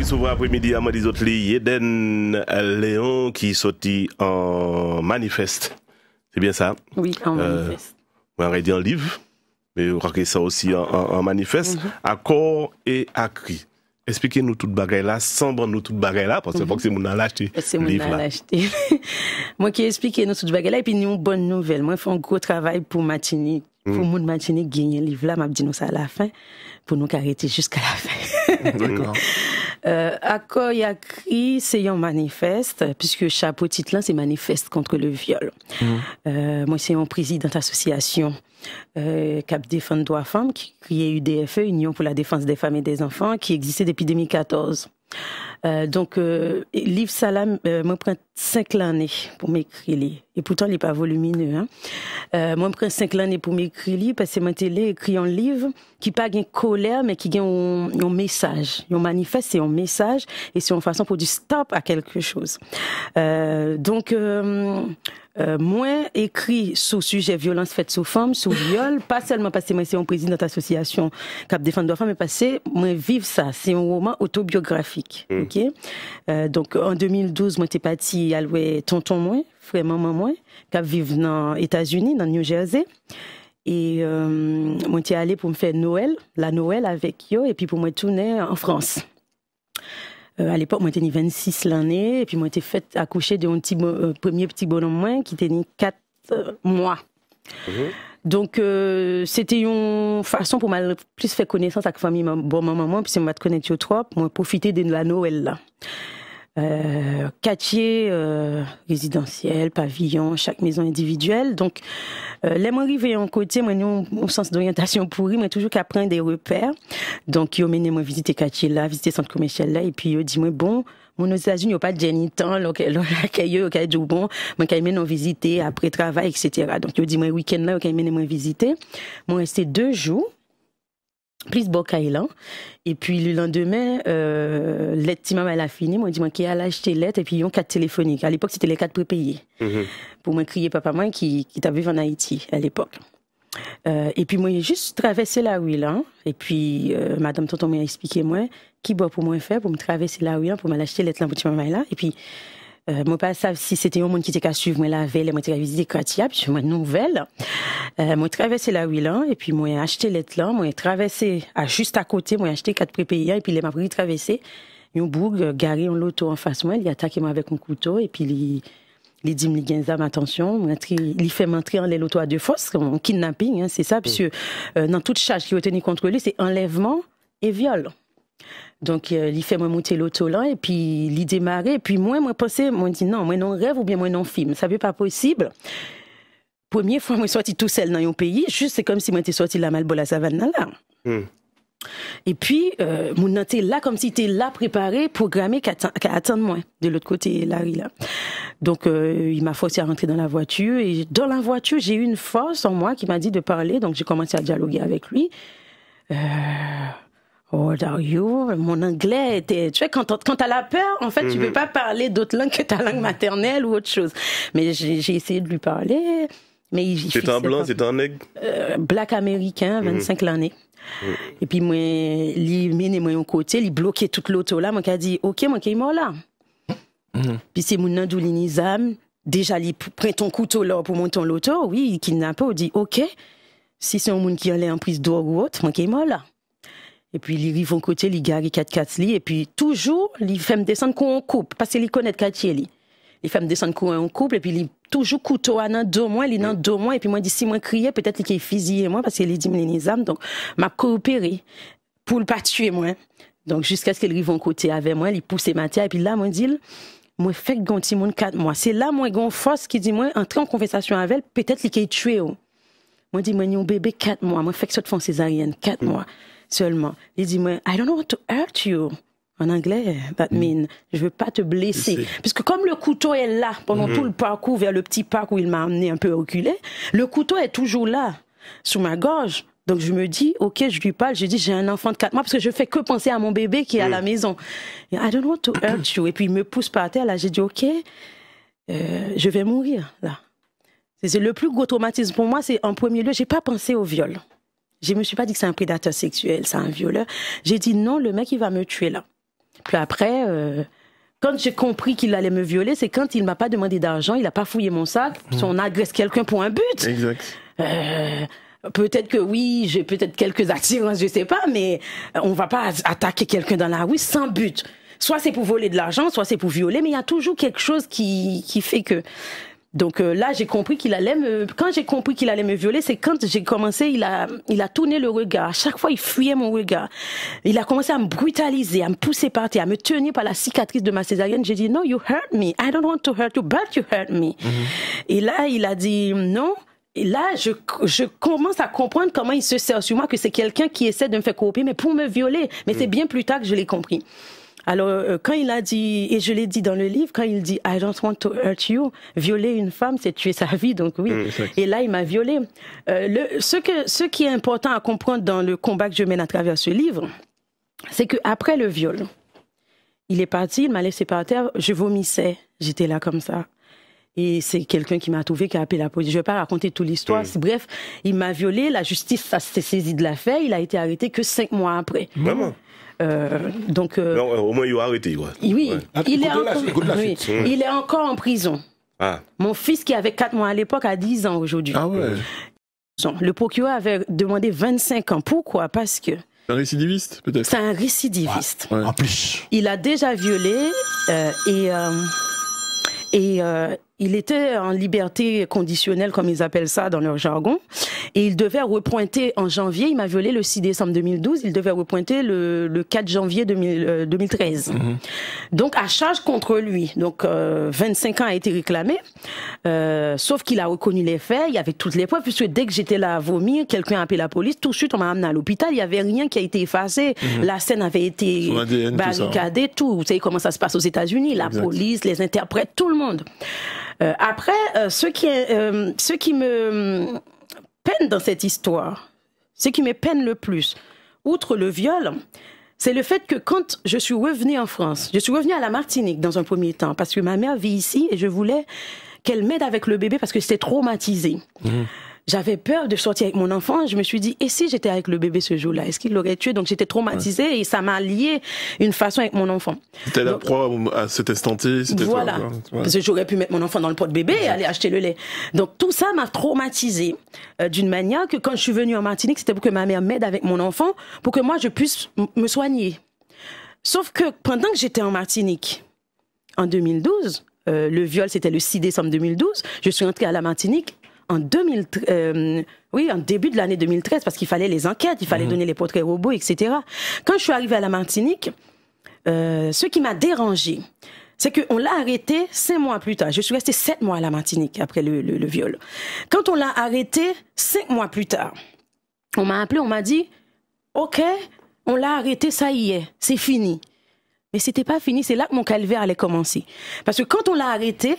Paris s'ouvre après-midi à des autres lieux. Eden Léon qui sortit en manifeste. C'est bien ça? Oui, en manifeste. On aurait dit en livre, mais on croit que ça aussi en manifeste. À corps et à cri. Expliquez-nous toute bagaille là, sans bon nous toute bagaille là, parce que faut que c'est mon à l'acheter. C'est mon à l'acheter. Moi qui explique nous toute bagaille là, et puis nous, une bonne nouvelle. Moi, je fais un gros travail pour Martinique. Pour mon Martinique gagner un livre là, m'a dit nous ça à la fin, pour nous arrêter jusqu'à la fin. D'accord. Accord et écrit, c'est un manifeste, puisque chapeau titre là, c'est manifeste contre le viol. Moi, c'est un président d'association Cap Défense Droits Femmes, qui est UDFE, Union pour la défense des femmes et des enfants, qui existait depuis 2014. Donc, livre Salam, moi, prend 5 années pour m'écrire. Et pourtant, il n'est pas volumineux. Hein. Moi, je prends 5 années pour m'écrire parce que moi, télé écrit un livre qui pas une colère, mais qui a un message. Un manifeste, c'est un message et c'est une façon pour dire stop à quelque chose. Donc, moi, écrit sur sujet violence faite sur femmes, sur viol, pas seulement parce que moi, c'est un président d'association Cap Défense Droits Femmes, mais parce que moi, vive ça. C'est un roman autobiographique. OK? Donc, en 2012, moi, j'étais parti à louer tonton moi, frère maman moi, qui vivent dans les États-Unis, dans New Jersey. Et moi, j'étais allé pour me faire Noël, la Noël avec eux, et puis pour me tourner en France. À l'époque, moi, j'étais 26 l'année, et puis moi, j'étais fait accoucher d'un premier petit bonhomme moi, qui était 4 mois. Donc, c'était une façon pour moi plus faire connaissance avec la famille, bon, maman, puis c'est moi de connaître trop, pour profiter de la Noël là. Quartier résidentiel, pavillon, chaque maison individuelle. Donc, les moi arrivé en côté, moi, nous, au sens d'orientation pourri, moi, toujours qu'à prendre des repères. Donc, ils ont mené moi visiter quartier là, visiter centre commercial là, et puis, ils dit, moi, bon, mon aux États-Unis, il n'y a pas de génitant, l'accueil, ok, du bon, moi, quand ils mènent visiter après travail, etc. Donc, ils dit, moi, week-end là, quand ils mènent moi visiter. Moi, resté 2 jours. Plus Bokaïlan. Et puis le lendemain, l'aide maman elle a fini. Moi, je dis moi qui a acheté l'aide et puis ils ont 4 téléphoniques. À l'époque, c'était les 4 prépayés. Pour moi crier papa moi qui t'avait en Haïti à l'époque. Et puis moi j'ai juste traversé la rue là. Et puis madame tonton m'a expliqué moi qui boit pour moi faire pour me traverser la rue là pour m'acheter l'aide là pour maman là. Et puis moi pas savais si c'était un monde qui était qu'à suivre moi la veille, moi t'ai visité Kratia puis moi nouvelle. Moi traversé la rue là et puis moi acheté lettre là, moi traversé à juste à côté, moi acheté 4 prépayants et puis les m'a pris traverser un bourg garé en l'auto en face moi, il a attaqué moi avec un couteau et puis il dit me gagne attention, il fait m'entrer en l'auto à 2 forces, un kidnapping hein, c'est ça puisque dans toute charge qui est tenue contre lui, c'est enlèvement et viol. Donc, il fait moi monter l'auto là, et puis il démarrer, et puis moi pensais, moi dit non, moi non rêve ou bien moi non film, ça veut pas possible. Première fois, moi sorti tout seul dans un pays, juste c'est comme si moi était sorti de la Malbo la savane là. Et puis, mon était là comme si était là préparé, programmé, qu'à attendre moi, de l'autre côté, Larry là. Donc, il m'a forcé à rentrer dans la voiture, et dans la voiture, j'ai eu une force en moi qui m'a dit de parler, donc j'ai commencé à dialoguer avec lui. How are you? Mon anglais était, tu sais, quand t'as la peur, en fait, tu peux pas parler d'autres langues que ta langue maternelle ou autre chose. Mais j'ai essayé de lui parler, mais il c'est en blanc, c'est en nègre? Black américain, 25 l'année. Et puis, moi, il mène moi un côté, il bloquait toute l'auto là, moi, qui a dit, OK, moi, qui est mort là. Puis c'est mon nom d'Oulinizam, déjà, il prend ton couteau là pour monter l'auto, oui, il kidnappe, il dit, OK, si c'est un monde qui allait en prise d'or ou autre, moi, qui est mort là. Et puis, il arrive au côté, il gare 4x4 li, et puis, toujours, il fait me descendre qu'on coupe, parce qu'il connaît le quartier, li. Il fait me descendre qu'on couple, et puis, il toujours couteau à nan 2 mois, il nan 2 mois, et puis, moi, dit, si moi crier, peut-être qu'il est fusillé, moi, parce qu'il dit, les âmes, donc, m'a coopéré, pour le pas tuer, moi. Donc, jusqu'à ce qu'il arrive au côté avec moi, il pousse ma tête, et puis là, moi, dit, moi, fait que gonti mon 4 mois. C'est là, moi, gon force qui dit, moi, entrer en conversation avec elle, peut-être qu'il est tué, oh. Moi, dit, moi, un bébé 4 mois, moi, fait que ça te font césarienne, 4 mois. Seulement. Il dit, moi, I don't want to hurt you. En anglais, that mean, je veux pas te blesser. Puisque comme le couteau est là, pendant tout le parcours, vers le petit parc où il m'a amené un peu reculé, le couteau est toujours là, sous ma gorge. Donc je me dis, OK, je lui parle, je dis, j'ai un enfant de 4 mois, parce que je fais que penser à mon bébé qui est à la maison. I don't want to hurt you. Et puis il me pousse par terre, là, j'ai dit, OK, je vais mourir, là. C'est le plus gros traumatisme pour moi, c'est en premier lieu, j'ai pas pensé au viol. Je me suis pas dit que c'est un prédateur sexuel, c'est un violeur. J'ai dit non, le mec il va me tuer là. Puis après, quand j'ai compris qu'il allait me violer, c'est quand il m'a pas demandé d'argent, il a pas fouillé mon sac, on agresse quelqu'un pour un but. Exact. Peut-être que oui, j'ai peut-être quelques attirances, je sais pas, mais on va pas attaquer quelqu'un dans la rue sans but. Soit c'est pour voler de l'argent, soit c'est pour violer, mais il y a toujours quelque chose qui fait que... Donc là, j'ai compris qu'il allait me... Quand j'ai compris qu'il allait me violer, c'est quand j'ai commencé, il a tourné le regard. À chaque fois, il fuyait mon regard. Il a commencé à me brutaliser, à me pousser par terre, à me tenir par la cicatrice de ma césarienne. J'ai dit, no, you hurt me. I don't want to hurt you, but you hurt me. Et là, il a dit, non. Et là, je commence à comprendre comment il se sert sur moi, que c'est quelqu'un qui essaie de me faire copier, mais pour me violer. Mais c'est bien plus tard que je l'ai compris. Alors, quand il a dit, et je l'ai dit dans le livre, quand il dit « I don't want to hurt you », violer une femme, c'est tuer sa vie, donc oui. Et là, il m'a violé. Ce qui est important à comprendre dans le combat que je mène à travers ce livre, c'est qu'après le viol, il est parti, il m'a laissé par terre, je vomissais, j'étais là comme ça. Et c'est quelqu'un qui m'a trouvé, qui a appelé la police. Je vais pas raconter toute l'histoire. Bref, il m'a violé, la justice s'est saisie de l'affaire, il a été arrêté que 5 mois après. Vraiment? Donc, non, au moins, il a arrêté. Ouais. Oui, Ouais. Il est encore en prison. Ah. Mon fils, qui avait 4 mois à l'époque, a 10 ans aujourd'hui. Ah ouais. Le procureur avait demandé 25 ans. Pourquoi? Parce que... Un récidiviste, peut-être? C'est un récidiviste. Ouais. En plus. Il a déjà violé il était en liberté conditionnelle, comme ils appellent ça dans leur jargon, et il devait repointer en janvier, il m'a violé le 6 décembre 2012, il devait repointer le 4 janvier 2013. Donc, à charge contre lui. Donc, 25 ans a été réclamé, sauf qu'il a reconnu les faits, il y avait toutes les preuves, puisque dès que j'étais là à vomir, quelqu'un a appelé la police, tout de suite, on m'a amené à l'hôpital, il n'y avait rien qui a été effacé, la scène avait été ADN, barricadée, tout. Vous savez comment ça se passe aux États-Unis, la police, les interprètes, tout le monde. Après, ce qui me peine dans cette histoire, ce qui me peine le plus, outre le viol, c'est le fait que quand je suis revenue en France, je suis revenue à la Martinique dans un premier temps, parce que ma mère vit ici et je voulais qu'elle m'aide avec le bébé parce que j'étais traumatisée. J'avais peur de sortir avec mon enfant. Je me suis dit, et si j'étais avec le bébé ce jour-là, est-ce qu'il l'aurait tué? Donc j'étais traumatisée et ça m'a lié une façon avec mon enfant. C'était la proie à cet instant T. Voilà. Parce que j'aurais pu mettre mon enfant dans le pot de bébé et aller acheter le lait. Donc tout ça m'a traumatisée d'une manière que quand je suis venue en Martinique, c'était pour que ma mère m'aide avec mon enfant, pour que moi je puisse me soigner. Sauf que pendant que j'étais en Martinique, en 2012, le viol c'était le 6 décembre 2012, je suis entrée à la Martinique en début de l'année 2013, parce qu'il fallait les enquêtes, il fallait donner les portraits robots, etc. Quand je suis arrivée à la Martinique, ce qui m'a dérangée, c'est qu'on l'a arrêté 5 mois plus tard. Je suis restée 7 mois à la Martinique après le viol. Quand on l'a arrêté 5 mois plus tard, on m'a appelé, on m'a dit « Ok, on l'a arrêté, ça y est, c'est fini. » Mais c'était pas fini, c'est là que mon calvaire allait commencer. Parce que quand on l'a arrêté,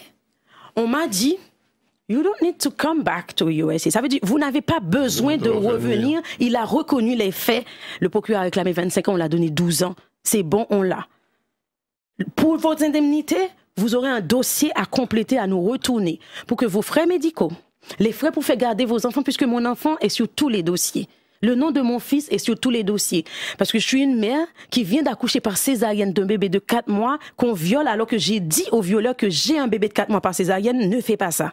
on m'a dit You don't need to come back to USA. Ça veut dire, vous n'avez pas besoin de revenir. Il a reconnu les faits. Le procureur a réclamé 25 ans, on l'a donné 12 ans. C'est bon, on l'a. Pour votre indemnité, vous aurez un dossier à compléter, à nous retourner, pour que vos frais médicaux, les frais pour faire garder vos enfants, puisque mon enfant est sur tous les dossiers. Le nom de mon fils est sur tous les dossiers. Parce que je suis une mère qui vient d'accoucher par césarienne d'un bébé de 4 mois qu'on viole, alors que j'ai dit au violeur que j'ai un bébé de 4 mois par césarienne, ne fais pas ça.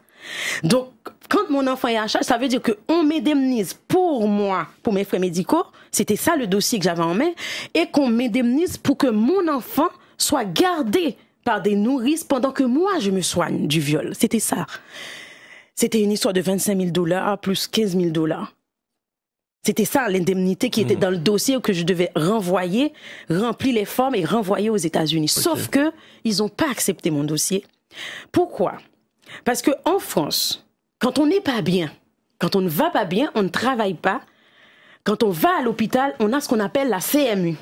Donc, quand mon enfant est à charge, ça veut dire qu'on m'indemnise pour moi, pour mes frais médicaux. C'était ça le dossier que j'avais en main. Et qu'on m'indemnise pour que mon enfant soit gardé par des nourrices pendant que moi, je me soigne du viol. C'était ça. C'était une histoire de $25 000 plus $15 000. C'était ça l'indemnité qui était dans le dossier que je devais renvoyer, remplir les formes et renvoyer aux États-Unis. Sauf que ils n'ont pas accepté mon dossier. Pourquoi? Parce que en France, quand on n'est pas bien, quand on ne va pas bien, on ne travaille pas. Quand on va à l'hôpital, on a ce qu'on appelle la CMU.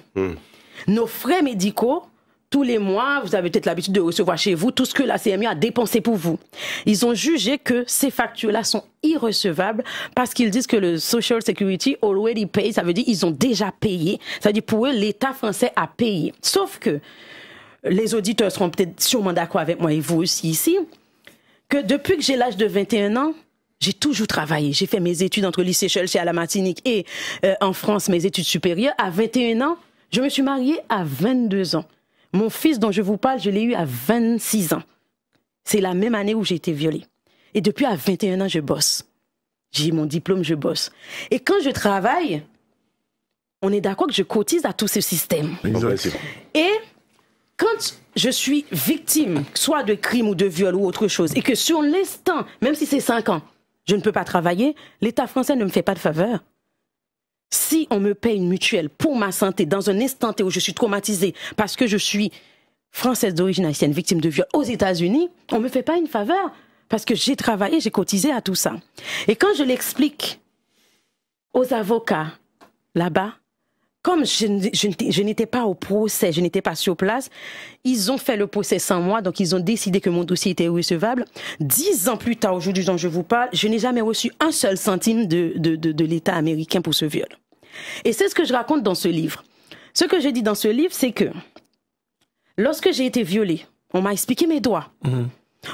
Nos frais médicaux, tous les mois, vous avez peut-être l'habitude de recevoir chez vous tout ce que la CMU a dépensé pour vous. Ils ont jugé que ces factures-là sont irrecevables parce qu'ils disent que le Social Security already paid, ça veut dire qu'ils ont déjà payé. Ça veut dire pour eux, l'État français a payé. Sauf que les auditeurs seront peut-être sûrement d'accord avec moi et vous aussi ici, que depuis que j'ai l'âge de 21 ans, j'ai toujours travaillé. J'ai fait mes études entre lycée Chelsea à la Martinique et en France, mes études supérieures. À 21 ans, je me suis mariée à 22 ans. Mon fils dont je vous parle, je l'ai eu à 26 ans. C'est la même année où j'ai été violée. Et depuis à 21 ans, je bosse. J'ai mon diplôme, je bosse. Et quand je travaille, on est d'accord que je cotise à tous ces systèmes. Et quand je suis victime, soit de crime ou de viol ou autre chose, et que sur l'instant, même si c'est 5 ans, je ne peux pas travailler, l'État français ne me fait pas de faveur. Si on me paye une mutuelle pour ma santé dans un instant où je suis traumatisée parce que je suis française d'origine haïtienne, victime de viol aux États-Unis, on ne me fait pas une faveur parce que j'ai travaillé, j'ai cotisé à tout ça. Et quand je l'explique aux avocats là-bas, comme je n'étais pas au procès, je n'étais pas sur place, ils ont fait le procès sans moi, donc ils ont décidé que mon dossier était recevable. 10 ans plus tard, aujourd'hui dont je vous parle, je n'ai jamais reçu un seul centime de l'État américain pour ce viol. Et c'est ce que je raconte dans ce livre. Ce que je dis dans ce livre, c'est que lorsque j'ai été violée, on m'a expliqué mes droits.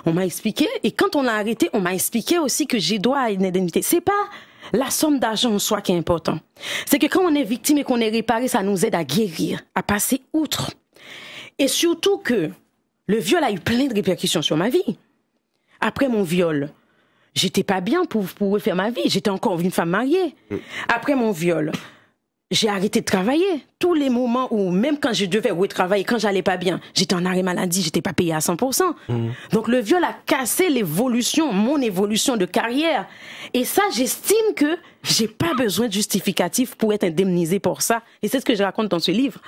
On m'a expliqué, et quand on l'a arrêté, on m'a expliqué aussi que j'ai droit à une indemnité. C'est pas la somme d'argent en soi qui est important. C'est que quand on est victime et qu'on est réparé, ça nous aide à guérir, à passer outre. Et surtout que le viol a eu plein de répercussions sur ma vie. Après mon viol, j'étais pas bien pour refaire ma vie. J'étais encore une femme mariée. Après mon viol, j'ai arrêté de travailler. Tous les moments où, même quand je devais retravailler, quand j'allais pas bien, j'étais en arrêt maladie, j'étais pas payée à 100%. Donc le viol a cassé l'évolution, mon évolution de carrière. Et ça, j'estime que j'ai pas besoin de justificatif pour être indemnisée pour ça. Et c'est ce que je raconte dans ce livre.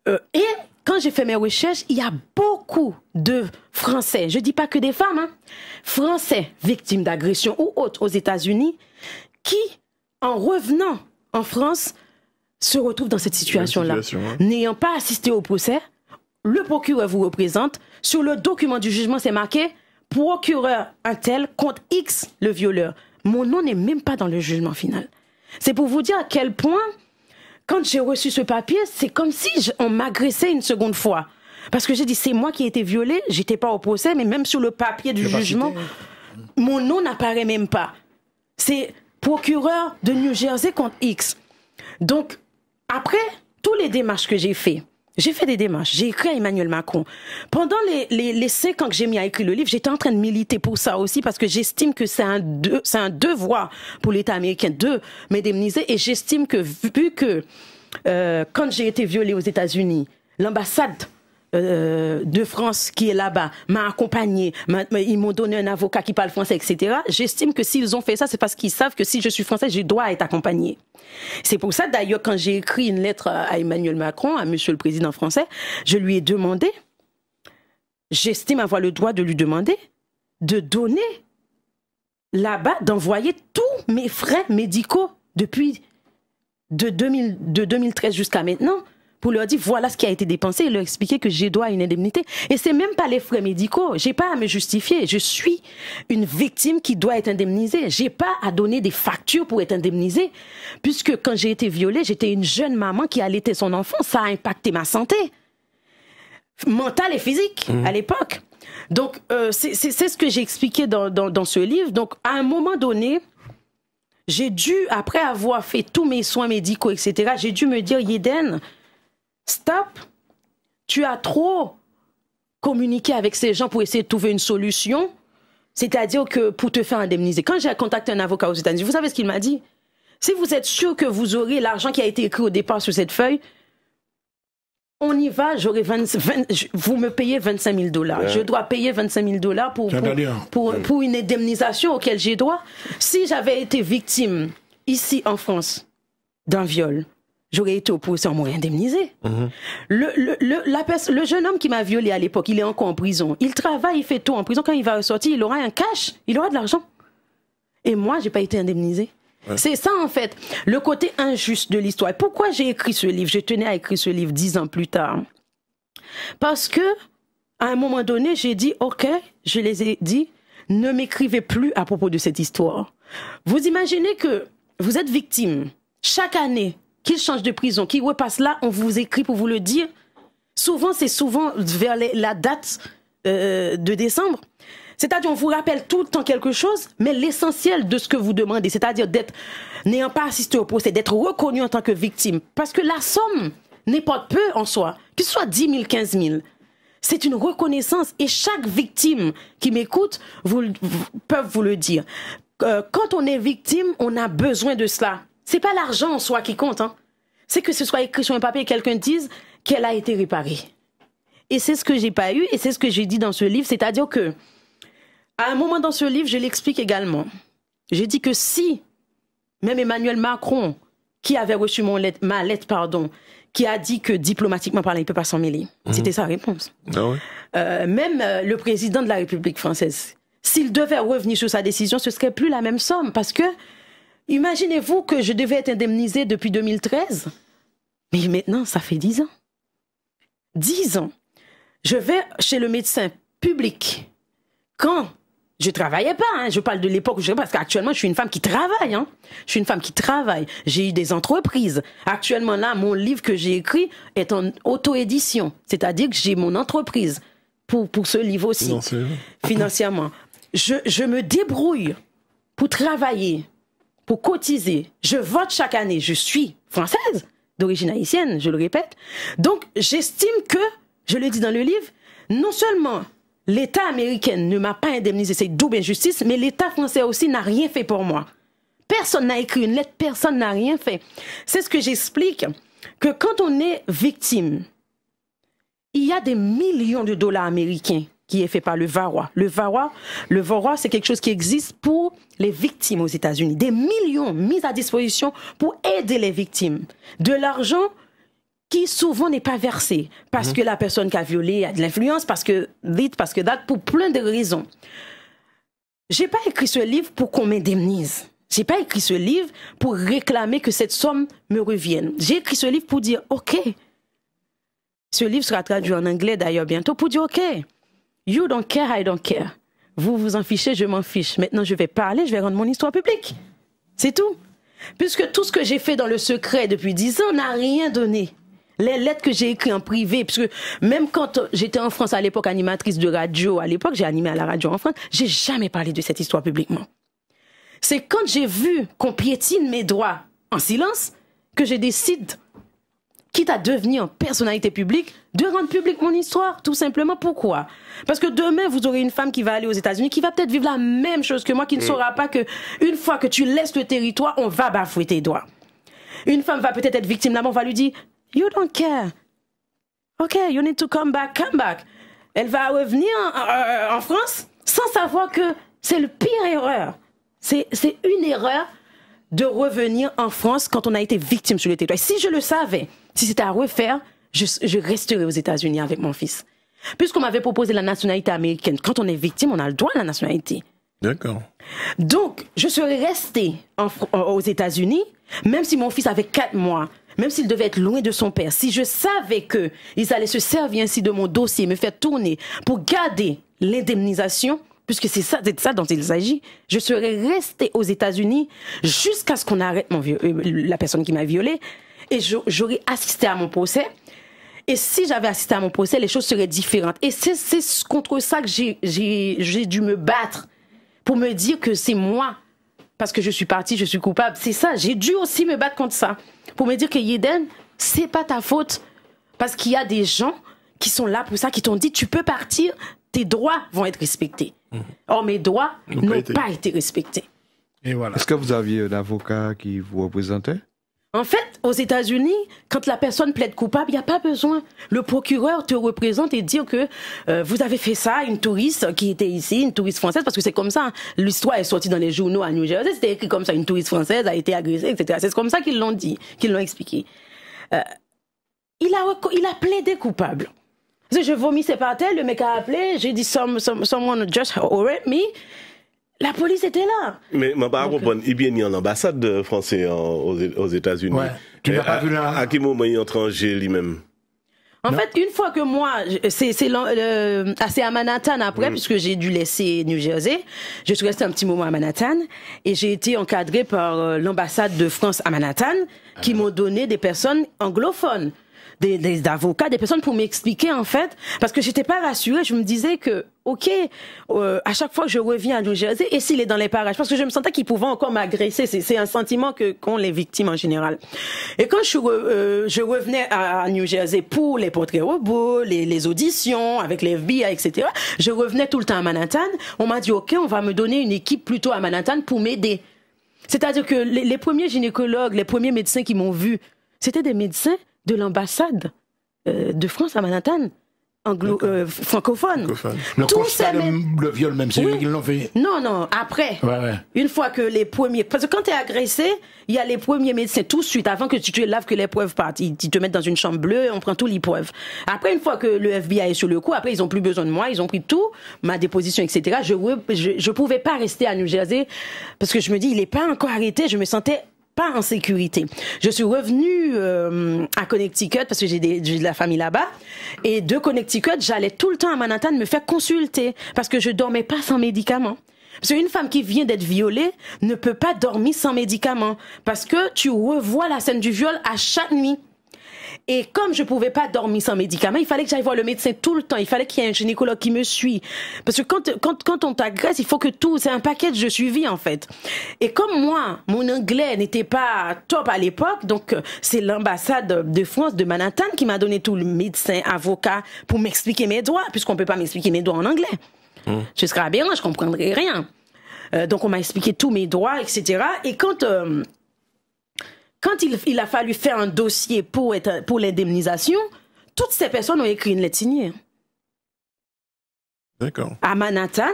Et quand j'ai fait mes recherches, il y a beaucoup de Français, je dis pas que des femmes, hein, Français victimes d'agression ou autres aux États-Unis, qui, en revenant en France, se retrouvent dans cette situation-là. N'ayant pas assisté au procès, le procureur vous représente. Sur le document du jugement, c'est marqué « Procureur un tel contre X, le violeur ». Mon nom n'est même pas dans le jugement final. C'est pour vous dire à quel point, quand j'ai reçu ce papier, c'est comme si on m'agressait une seconde fois. Parce que j'ai dit, c'est moi qui ai été violée, j'étais pas au procès, mais même sur le papier du jugement, mon nom n'apparaît même pas. C'est procureur de New Jersey contre X. Donc, après tous les démarches que j'ai fait des démarches, j'ai écrit à Emmanuel Macron. Pendant les 5 ans que j'ai mis à écrire le livre, j'étais en train de militer pour ça aussi parce que j'estime que c'est un devoir pour l'État américain de m'indemniser et j'estime que vu que quand j'ai été violée aux États-Unis, l'ambassade de France qui est là-bas m'a accompagné, ils m'ont donné un avocat qui parle français, etc. J'estime que s'ils ont fait ça, c'est parce qu'ils savent que si je suis française, je dois être accompagnée. C'est pour ça d'ailleurs quand j'ai écrit une lettre à Emmanuel Macron, à Monsieur le Président français, je lui ai demandé, j'estime avoir le droit de lui demander de donner là-bas, d'envoyer tous mes frais médicaux depuis de 2013 jusqu'à maintenant, pour leur dire voilà ce qui a été dépensé et leur expliquer que j'ai droit à une indemnité. Et c'est même pas les frais médicaux. J'ai pas à me justifier. Je suis une victime qui doit être indemnisée. J'ai pas à donner des factures pour être indemnisée. Puisque quand j'ai été violée, j'étais une jeune maman qui allaitait son enfant. Ça a impacté ma santé mentale et physique à l'époque. Donc, c'est ce que j'ai expliqué dans ce livre. Donc, à un moment donné, j'ai dû, après avoir fait tous mes soins médicaux, etc., j'ai dû me dire, Yeden, stop, tu as trop communiqué avec ces gens pour essayer de trouver une solution, c'est-à-dire que pour te faire indemniser. Quand j'ai contacté un avocat aux États-Unis, vous savez ce qu'il m'a dit? Si vous êtes sûr que vous aurez l'argent qui a été écrit au départ sur cette feuille, on y va, vous me payez $25 000. Ouais. Je dois payer $25 000 pour une indemnisation auquel j'ai droit. Si j'avais été victime ici en France d'un viol, j'aurais été au procès, on m'aurait indemnisé. Le jeune homme qui m'a violé à l'époque, il est encore en prison. Il travaille, il fait tout en prison. Quand il va ressortir, il aura un cash, il aura de l'argent. Et moi, j'ai pas été indemnisé. Ouais. C'est ça, en fait, le côté injuste de l'histoire. Pourquoi j'ai écrit ce livre? Je tenais à écrire ce livre 10 ans plus tard. Parce que, à un moment donné, j'ai dit, OK, je les ai dit, ne m'écrivez plus à propos de cette histoire. Vous imaginez que vous êtes victime. Chaque année, qu'il change de prison, qu'il repasse là, on vous écrit pour vous le dire. Souvent, c'est souvent vers la date de décembre. C'est-à-dire, on vous rappelle tout le temps quelque chose, mais l'essentiel de ce que vous demandez, c'est-à-dire n'ayant pas assisté au procès, d'être reconnu en tant que victime. Parce que la somme n'importe peu en soi, que ce soit 10 000, 15 000. C'est une reconnaissance et chaque victime qui m'écoute peuvent vous le dire. Quand on est victime, on a besoin de cela. C'est pas l'argent en soi qui compte, hein. C'est que ce soit écrit sur un papier et quelqu'un dise qu'elle a été réparée. Et c'est ce que j'ai pas eu et c'est ce que j'ai dit dans ce livre, c'est-à-dire que à un moment dans ce livre, je l'explique également. J'ai dit que si même Emmanuel Macron, qui avait reçu ma lettre, qui a dit que diplomatiquement parlant, il ne peut pas s'en mêler. C'était sa réponse. Ah ouais. Même le président de la République française, s'il devait revenir sur sa décision, ce ne serait plus la même somme. Parce que, imaginez-vous que je devais être indemnisée depuis 2013. Mais maintenant, ça fait 10 ans. 10 ans. Je vais chez le médecin public. Quand je ne travaillais pas, hein, je parle de l'époque où je travaillais, parce qu'actuellement, je suis une femme qui travaille. Hein. Je suis une femme qui travaille. J'ai eu des entreprises. Actuellement, là, mon livre que j'ai écrit est en auto-édition. C'est-à-dire que j'ai mon entreprise pour ce livre aussi, financièrement. Je me débrouille pour travailler, pour cotiser. Je vote chaque année. Je suis française, d'origine haïtienne, je le répète. Donc, j'estime que, je le dis dans le livre, non seulement l'État américain ne m'a pas indemnisé, c'est double injustice, mais l'État français aussi n'a rien fait pour moi. Personne n'a écrit une lettre, personne n'a rien fait. C'est ce que j'explique, que quand on est victime, il y a des millions de dollars américains qui est fait par le VAWA. Le VAWA, c'est quelque chose qui existe pour les victimes aux États-Unis. Des millions mis à disposition pour aider les victimes. De l'argent qui souvent n'est pas versé parce que la personne qui a violé a de l'influence, parce que date, pour plein de raisons. J'ai pas écrit ce livre pour qu'on m'indemnise. J'ai pas écrit ce livre pour réclamer que cette somme me revienne. J'ai écrit ce livre pour dire, OK. Ce livre sera traduit en anglais d'ailleurs bientôt pour dire, OK. You don't care, I don't care. Vous vous en fichez, je m'en fiche. Maintenant, je vais parler, je vais rendre mon histoire publique. C'est tout. Puisque tout ce que j'ai fait dans le secret depuis 10 ans n'a rien donné. Les lettres que j'ai écrites en privé, puisque même quand j'étais en France à l'époque, animatrice de radio, à l'époque, j'ai animé à la radio en France, j'ai jamais parlé de cette histoire publiquement. C'est quand j'ai vu qu'on piétine mes droits en silence que je décide, quitte à devenir personnalité publique, de rendre publique mon histoire, tout simplement. Pourquoi? Parce que demain, vous aurez une femme qui va aller aux États-Unis, qui va peut-être vivre la même chose que moi, qui ne saura pas que une fois que tu laisses le territoire, on va bafouer tes droits. Une femme va peut-être être victime là-bas, on va lui dire, you don't care. OK, you need to come back, come back. Elle va revenir en France sans savoir que c'est le pire erreur. C'est une erreur de revenir en France quand on a été victime sur le territoire. Si je le savais, si c'était à refaire, je resterais aux États-Unis avec mon fils. Puisqu'on m'avait proposé la nationalité américaine, quand on est victime, on a le droit à la nationalité. D'accord. Donc, je serais restée aux États-Unis, même si mon fils avait 4 mois, même s'il devait être loin de son père. Si je savais qu'ils allaient se servir ainsi de mon dossier, me faire tourner pour garder l'indemnisation, puisque c'est ça dont il s'agit, je serais restée aux États-Unis jusqu'à ce qu'on arrête la personne qui m'a violée, et j'aurais assisté à mon procès. Et si j'avais assisté à mon procès, les choses seraient différentes. Et c'est contre ça que j'ai dû me battre, pour me dire que c'est moi, parce que je suis partie, je suis coupable. C'est ça, j'ai dû aussi me battre contre ça, pour me dire que Yeden, c'est pas ta faute, parce qu'il y a des gens qui sont là pour ça, qui t'ont dit, tu peux partir, tes droits vont être respectés. Or, mes droits n'ont pas été respectés. Et voilà. Est-ce que vous aviez un avocat qui vous représentait? En fait, aux États-Unis, quand la personne plaide coupable, il n'y a pas besoin. Le procureur te représente et dit que vous avez fait ça, une touriste qui était ici, une touriste française, parce que c'est comme ça. Hein. L'histoire est sortie dans les journaux à New Jersey, c'était écrit comme ça, une touriste française a été agressée, etc. C'est comme ça qu'ils l'ont dit, qu'ils l'ont expliqué. Il a plaidé coupable. Je vomissais par terre, le mec a appelé, j'ai dit someone just arrest me. La police était là. Mais je ne comprends pas, il y a une ambassade française aux États-Unis. Ouais. Tu n'as pas vu là. À quel moment il est entré en G lui-même? En fait, une fois que moi, c'est à Manhattan après, puisque j'ai dû laisser New Jersey, je suis restée un petit moment à Manhattan et j'ai été encadrée par l'ambassade de France à Manhattan qui m'ont donné des personnes anglophones. des avocats, des personnes pour m'expliquer en fait, parce que j'étais pas rassurée. Je me disais que ok, à chaque fois que je reviens à New Jersey, et s'il est dans les parages, parce que je me sentais qu'il pouvait encore m'agresser. C'est un sentiment qu'ont les victimes en général. Et quand je revenais à New Jersey pour les portraits robots, les auditions avec les FBI, etc., je revenais tout le temps à Manhattan. On m'a dit ok, on va me donner une équipe plutôt à Manhattan pour m'aider. C'est-à-dire que les premiers gynécologues, les premiers médecins qui m'ont vu, c'était des médecins de l'ambassade de France à Manhattan. Francophone. Le constat le viol même, c'est eux qui l'ont fait. Non, après. Ouais. Une fois que les premiers... Parce que quand tu es agressé, il y a les premiers médecins tout de suite, avant que tu te laves, que les preuves partent. Ils te mettent dans une chambre bleue et on prend toutes les preuves. Après, une fois que le FBI est sur le coup, après, ils ont plus besoin de moi, ils ont pris tout, ma déposition, etc. Je pouvais pas rester à New Jersey parce que je me dis, il est pas encore arrêté, je me sentais pas en sécurité. Je suis revenue à Connecticut parce que j'ai de la famille là-bas. Et de Connecticut, j'allais tout le temps à Manhattan me faire consulter parce que je dormais pas sans médicaments. Parce qu'une femme qui vient d'être violée ne peut pas dormir sans médicaments parce que tu revois la scène du viol à chaque nuit. Et comme je pouvais pas dormir sans médicaments, il fallait que j'aille voir le médecin tout le temps. Il fallait qu'il y ait un gynécologue qui me suit. Parce que quand on t'agresse, il faut que tout, c'est un package de suivi, en fait. Et comme moi, mon anglais n'était pas top à l'époque, donc c'est l'ambassade de France de Manhattan qui m'a donné tout le médecin, avocat, pour m'expliquer mes droits, puisqu'on peut pas m'expliquer mes droits en anglais. Je serais aberrant, je comprendrais rien. Donc on m'a expliqué tous mes droits, etc. Et quand il a fallu faire un dossier pour l'indemnisation, toutes ces personnes ont écrit une lettre signée. D'accord. À Manhattan,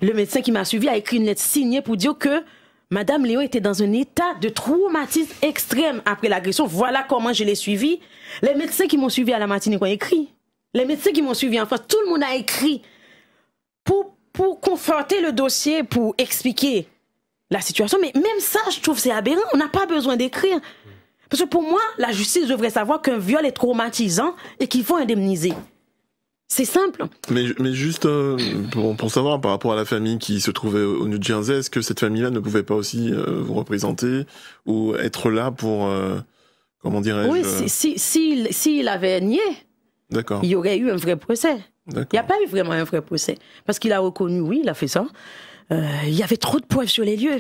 le médecin qui m'a suivi a écrit une lettre signée pour dire que Madame Léo était dans un état de traumatisme extrême après l'agression. Voilà comment je l'ai suivi. Les médecins qui m'ont suivi à la Martinique ont écrit. Les médecins qui m'ont suivi en France, tout le monde a écrit pour conforter le dossier, pour expliquer la situation. Mais même ça, je trouve c'est aberrant. On n'a pas besoin d'écrire. Parce que pour moi, la justice devrait savoir qu'un viol est traumatisant et qu'il faut indemniser. C'est simple. Mais juste pour savoir, par rapport à la famille qui se trouvait au New Jersey, est-ce que cette famille-là ne pouvait pas aussi vous représenter ou être là pour, comment dirais-je... Oui, s'il avait nié, d'accord. Il y aurait eu un vrai procès. D'accord. Il n'y a pas eu vraiment un vrai procès. Parce qu'il a reconnu, oui, il a fait ça. Il y avait trop de preuves sur les lieux.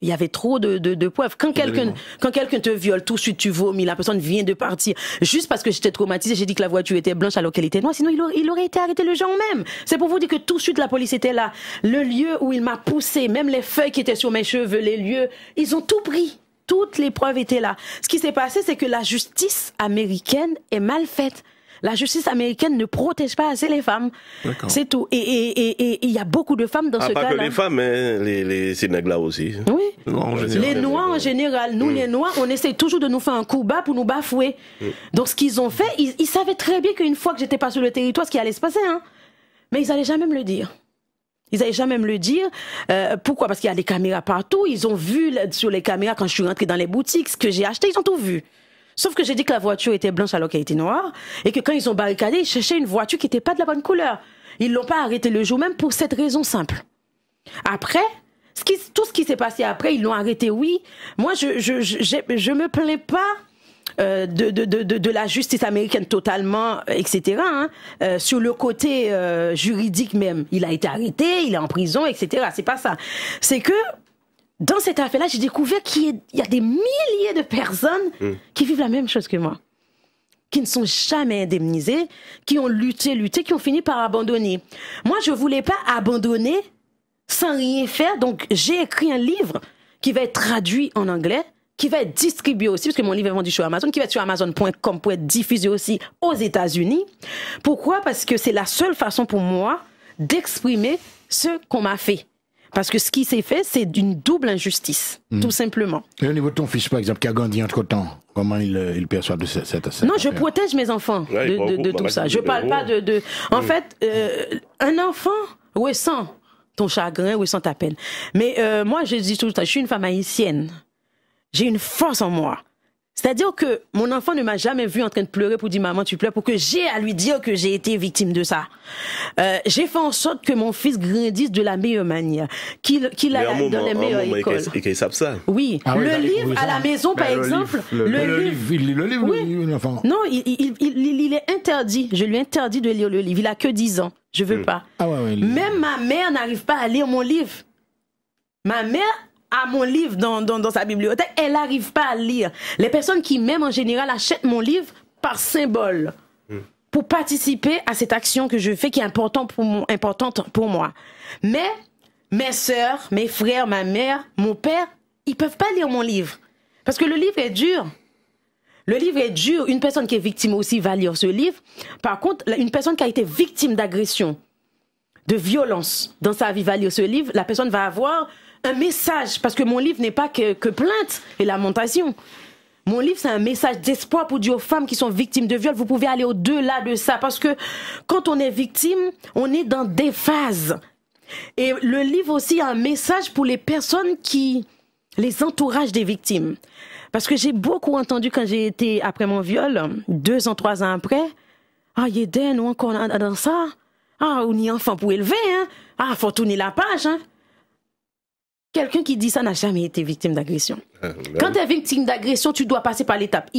Il y avait trop de preuves. Quand quelqu'un te viole, tout de suite tu vomis, la personne vient de partir. Juste parce que j'étais traumatisée, j'ai dit que la voiture était blanche alors qu'elle était noire. Sinon, il aurait été arrêté le jour même. C'est pour vous dire que tout de suite la police était là. Le lieu où il m'a poussé, même les feuilles qui étaient sur mes cheveux, les lieux, ils ont tout pris. Toutes les preuves étaient là. Ce qui s'est passé, c'est que la justice américaine est mal faite. La justice américaine ne protège pas assez les femmes. C'est tout. Et il y a beaucoup de femmes dans ce cas-là. Pas que les femmes, hein, ces nègres-là aussi. Oui. Les Noirs en général. Nous, les Noirs, on essaie toujours de nous faire un coup bas pour nous bafouer. Donc, ce qu'ils ont fait, ils savaient très bien qu'une fois que j'étais pas sur le territoire, ce qui allait se passer, hein. Mais ils n'allaient jamais me le dire. Ils n'allaient jamais me le dire. Pourquoi? Parce qu'il y a des caméras partout. Ils ont vu sur les caméras quand je suis rentrée dans les boutiques ce que j'ai acheté. Ils ont tout vu. Sauf que j'ai dit que la voiture était blanche alors qu'elle était noire et que quand ils ont barricadé, ils cherchaient une voiture qui n'était pas de la bonne couleur. Ils l'ont pas arrêté le jour même pour cette raison simple. Après, tout ce qui s'est passé après, ils l'ont arrêté, oui. Moi, je me plains pas de la justice américaine totalement, etc. Hein, sur le côté juridique même. Il a été arrêté, il est en prison, etc. C'est pas ça. C'est que dans cette affaire-là, j'ai découvert qu'il y a des milliers de personnes qui vivent la même chose que moi, qui ne sont jamais indemnisées, qui ont lutté, qui ont fini par abandonner. Moi, je voulais pas abandonner sans rien faire, donc j'ai écrit un livre qui va être traduit en anglais, qui va être distribué aussi, parce que mon livre est vendu sur Amazon, qui va être sur Amazon.com pour être diffusé aussi aux États-Unis. Pourquoi? Parce que c'est la seule façon pour moi d'exprimer ce qu'on m'a fait. Parce que ce qui s'est fait, c'est d'une double injustice, tout simplement. Et au niveau de ton fils, par exemple, qui a grandi entre-temps, comment il perçoit de cette Non, affaire? je protège mes enfants de tout ça. Je parle pas de... En fait, un enfant ressent ton chagrin, ressent ta peine. Mais moi, je dis tout le temps, je suis une femme haïtienne. J'ai une force en moi. C'est-à-dire que mon enfant ne m'a jamais vu en train de pleurer pour dire maman tu pleures, pour que j'ai à lui dire que j'ai été victime de ça. J'ai fait en sorte que mon fils grandisse de la meilleure manière, qu'il aille dans les meilleures écoles. Et qu'ils savent ça. Oui, Ah oui, le livre à la maison par exemple, le livre, oui. l'enfant. Non, il est interdit. Je lui interdis de lire le livre. Il a que 10 ans. Je veux pas. Ah ouais, Même ma mère n'arrive pas à lire mon livre. Ma mère a mon livre dans sa bibliothèque, elle n'arrive pas à lire. Les personnes qui m'aiment en général achètent mon livre par symbole pour participer à cette action que je fais qui est importante pour moi. Mais mes sœurs, mes frères, ma mère, mon père, ils peuvent pas lire mon livre parce que le livre est dur. Le livre est dur. Une personne qui est victime aussi va lire ce livre. Par contre, une personne qui a été victime d'agression, de violence dans sa vie va lire ce livre. La personne va avoir un message, parce que mon livre n'est pas que plainte et lamentation. Mon livre, c'est un message d'espoir pour dire aux femmes qui sont victimes de viol, vous pouvez aller au-delà de ça, parce que quand on est victime, on est dans des phases. Et le livre aussi a un message pour les personnes les entourages des victimes. Parce que j'ai beaucoup entendu quand j'ai été, après mon viol, 2 ans, 3 ans après, ah, Yéden, ou encore dans ça, ah, on y a enfant pour élever, hein, ah, faut tourner la page, hein. Quelqu'un qui dit ça n'a jamais été victime d'agression. Quand tu es victime d'agression, tu dois passer par l'étape.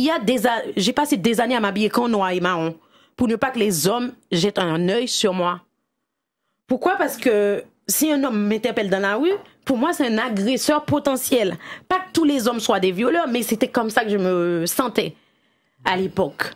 J'ai passé des années à m'habiller qu'en noir et marron pour ne pas que les hommes jettent un œil sur moi. Pourquoi? Parce que si un homme m'interpelle dans la rue, pour moi, c'est un agresseur potentiel. Pas que tous les hommes soient des violeurs, mais c'était comme ça que je me sentais à l'époque.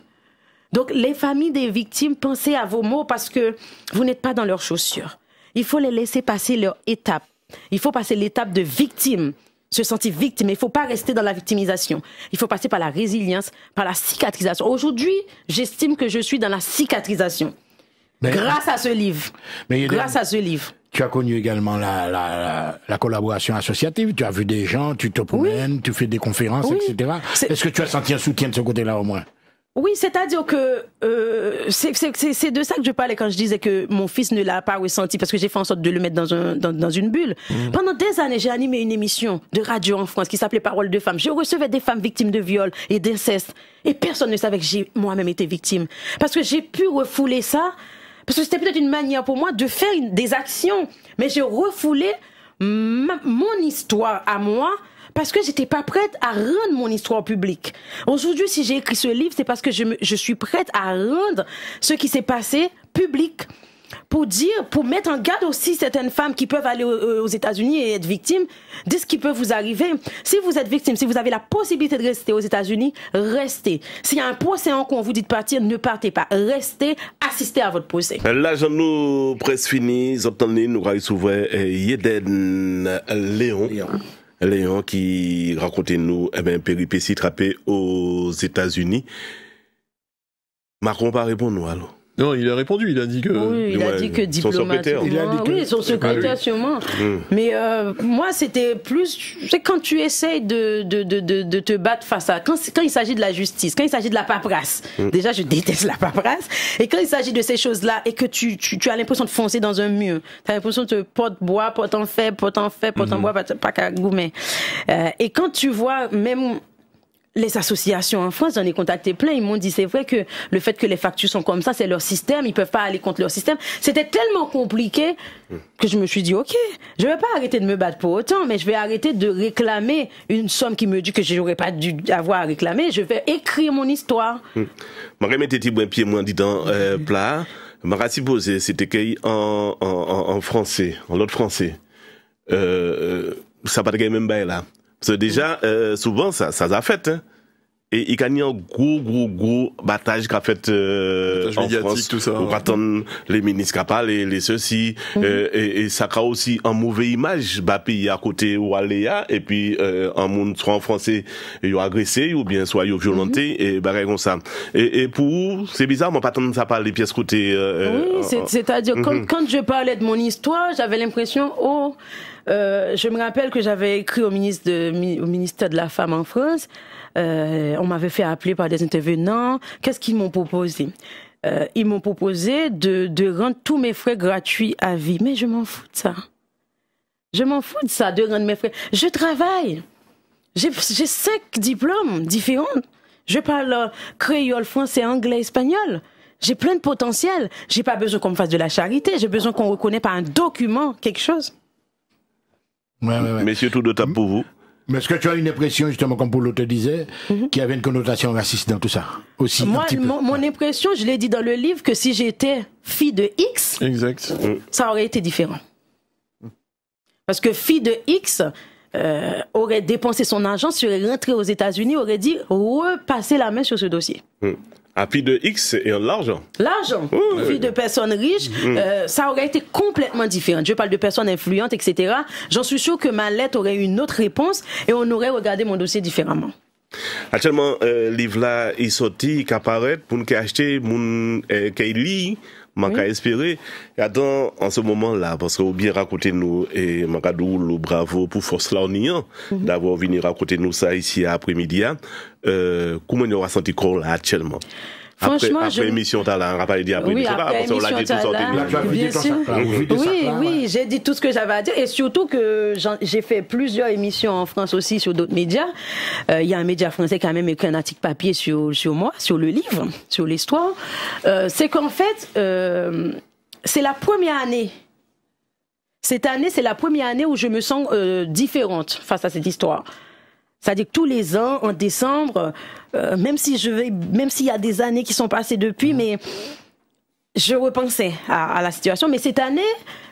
Donc, les familles des victimes, pensez à vos mots parce que vous n'êtes pas dans leurs chaussures. Il faut les laisser passer leur étape. Il faut passer l'étape de victime, se sentir victime. Il ne faut pas rester dans la victimisation. Il faut passer par la résilience, par la cicatrisation. Aujourd'hui, j'estime que je suis dans la cicatrisation. Grâce à ce livre. Grâce à ce livre. Tu as connu également la collaboration associative. Tu as vu des gens, tu te promènes, tu fais des conférences, etc. Est-ce que tu as senti un soutien de ce côté-là au moins? Oui, c'est-à-dire que c'est de ça que je parlais quand je disais que mon fils ne l'a pas ressenti parce que j'ai fait en sorte de le mettre dans une bulle. Pendant des années, j'ai animé une émission de radio en France qui s'appelait Paroles de femmes. Je recevais des femmes victimes de viol et d'inceste et personne ne savait que j'ai moi-même été victime. Parce que j'ai pu refouler ça, parce que c'était peut-être une manière pour moi de faire des actions. Mais j'ai refoulé mon histoire à moi parce que j'étais pas prête à rendre mon histoire publique. Aujourd'hui, si j'ai écrit ce livre, c'est parce que je suis prête à rendre ce qui s'est passé public. Pour mettre en garde aussi certaines femmes qui peuvent aller aux États-Unis et être victimes de ce qui peut vous arriver. Si vous êtes victime, si vous avez la possibilité de rester aux États-Unis, restez. S'il y a un procès en cours, on vous dit de partir, ne partez pas. Restez, assistez à votre procès. Là, j'en nous presque fini. Nous allons s'ouvrir Yéden Léon qui racontait nous péripéties trappées aux États-Unis. Macron pas répondu nous alors. Non, il a répondu, il a dit que... Oui, il a dit que diplomatiquement... Oui, son secrétaire sûrement. Mais moi, c'était plus... C'est quand tu essayes de te battre face à... Quand il s'agit de la justice, quand il s'agit de la paperasse, déjà, je déteste la paperasse, et quand il s'agit de ces choses-là, et que tu as l'impression de foncer dans un mur, tu as l'impression de porte bois, porte en fer, porte en bois, pas qu'à goumer. Et quand tu vois même... Les associations en France, j'en ai contacté plein, ils m'ont dit c'est vrai que le fait que les factures sont comme ça, c'est leur système, ils peuvent pas aller contre leur système. C'était tellement compliqué que je me suis dit ok, je vais pas arrêter de me battre pour autant, mais je vais arrêter de réclamer une somme qui me dit que j'aurais pas dû avoir à réclamer, je vais écrire mon histoire. Je vais mettre un pied moins dit dans plat. Je vais supposer c'était en français, en l'autre français. Ça pas de même bail là. Parce que déjà, souvent, ça a fait, hein. Et il y a un gros bataille qu'a fait, en France. Tout ça. On attend les ministres qui parlent, les ceci, et ça a aussi un mauvais image, pays à côté où aller, et puis, un monde, soit en français, ils ont agressé, ou bien, soit ils ont violenté, et barré comme ça. Et pour, c'est bizarre, moi, pas tant ça parle les pièces côté, oui, c'est-à-dire, quand je parlais de mon histoire, j'avais l'impression, je me rappelle que j'avais écrit au ministère de la Femme en France. On m'avait fait appeler par des intervenants. Qu'est-ce qu'ils m'ont proposé? Ils m'ont proposé de rendre tous mes frais gratuits à vie. Mais je m'en fous de ça. Je m'en fous de ça, de rendre mes frais. Je travaille. J'ai 5 diplômes différents. Je parle créole, français, anglais, espagnol. J'ai plein de potentiel. J'ai pas besoin qu'on me fasse de la charité. J'ai besoin qu'on reconnaisse par un document quelque chose. Ouais. Messieurs, tout de table pour vous. Mais est-ce que tu as une impression, justement, comme Paulo te disait, qu'il y avait une connotation raciste dans tout ça aussi? Moi, mon impression, je l'ai dit dans le livre, que si j'étais fille de X, Exact. ça aurait été différent. Parce que fille de X aurait dépensé son argent, serait rentrée aux États-Unis, aurait dit repasser la main sur ce dossier. À fille de X et l'argent. L'argent, fille de personnes riches, ça aurait été complètement différent. Je parle de personnes influentes, etc. J'en suis sûr que ma lettre aurait eu une autre réponse et on aurait regardé mon dossier différemment. Actuellement, livre là est sorti, qui apparaît pour nous acheter, qui lit, qu'à espérer. Et attends, en ce moment-là, parce que vous bien raconter nous et Makadou, le bravo pour force là d'avoir venu raconter nous ça ici après-midi. Comment on aura senti quoi là actuellement? Franchement, après l'émission, tu as rappelé dire après l'émission, parce qu'on l'a dit tout sorti. Bien sûr. Oui, j'ai dit tout ce que j'avais à dire et surtout que j'ai fait plusieurs émissions en France aussi sur d'autres médias. Il y a un média français qui a même écrit un article papier sur moi, sur le livre, sur l'histoire. C'est qu'en fait, c'est la première année. Cette année, c'est la première année où je me sens différente face à cette histoire. C'est-à-dire que tous les ans, en décembre, même s'il y a des années qui sont passées depuis, mais je repensais à la situation. Mais cette année,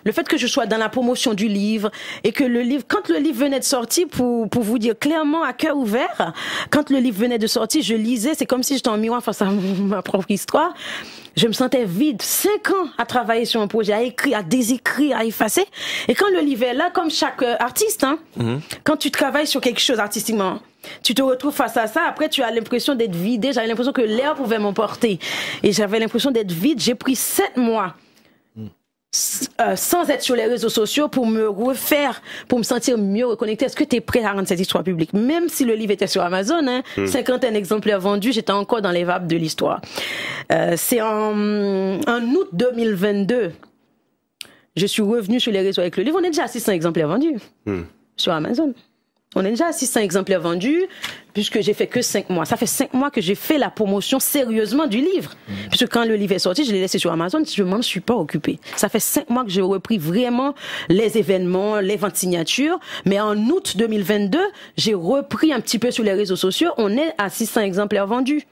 le fait que je sois dans la promotion du livre et que le livre, quand le livre venait de sortir, pour vous dire clairement à cœur ouvert, quand le livre venait de sortir, je lisais, c'est comme si j'étais en miroir face à ma propre histoire. Je me sentais vide. 5 ans à travailler sur un projet, à écrire, à désécrire, à effacer. Et quand le livre est là, comme chaque artiste, quand tu travailles sur quelque chose artistiquement, tu te retrouves face à ça. Après, tu as l'impression d'être vidé. J'avais l'impression que l'air pouvait m'emporter. Et j'avais l'impression d'être vide. J'ai pris 7 mois sans être sur les réseaux sociaux pour me refaire, pour me sentir mieux reconnecté. Est-ce que tu es prêt à rendre cette histoire publique? Même si le livre était sur Amazon, 50 exemplaires vendus, j'étais encore dans les vapes de l'histoire. C'est en août 2022, je suis revenue sur les réseaux avec le livre. On est déjà à 600 exemplaires vendus sur Amazon. On est déjà à 600 exemplaires vendus, puisque j'ai fait que 5 mois. Ça fait 5 mois que j'ai fait la promotion sérieusement du livre. Puisque quand le livre est sorti, je l'ai laissé sur Amazon, je ne m'en suis pas occupée. Ça fait 5 mois que j'ai repris vraiment les événements, les ventes signatures. Mais en août 2022, j'ai repris un petit peu sur les réseaux sociaux. On est à 600 exemplaires vendus.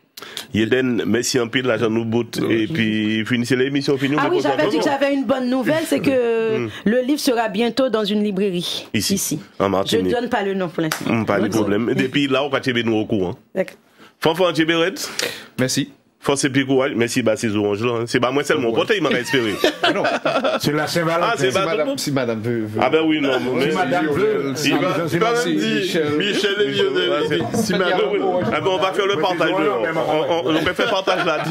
Yeden, merci un peu de l'argent nous bout et puis finissez l'émission. Ah oui, j'avais dit que j'avais une bonne nouvelle, c'est que le livre sera bientôt dans une librairie. Ici. En Martinique. Je ne donne pas le nom pour l'instant. Pas de problème. Et depuis là, on va te nous au courant. D'accord. Fanfan Tchéberet. Merci. Force et puis courage. Merci, ces oranges là. C'est pas moi seulement. Pourtant, il m'a espéré. Non. C'est la Saint-Valentin. Ah, c'est si madame veut. Ah ben oui, non. Si madame veut. Si Michel et Lionel. Si madame. Ah ben on va faire le partage. On va faire partage là.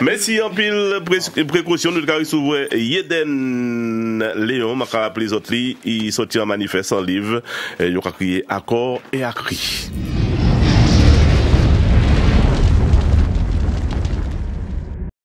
Merci en pile précaution de carré s'ouvrir. Yeden Léon, m'a rappelé les autres, il sortit en manifeste en livre. Il a crié accord et a crié.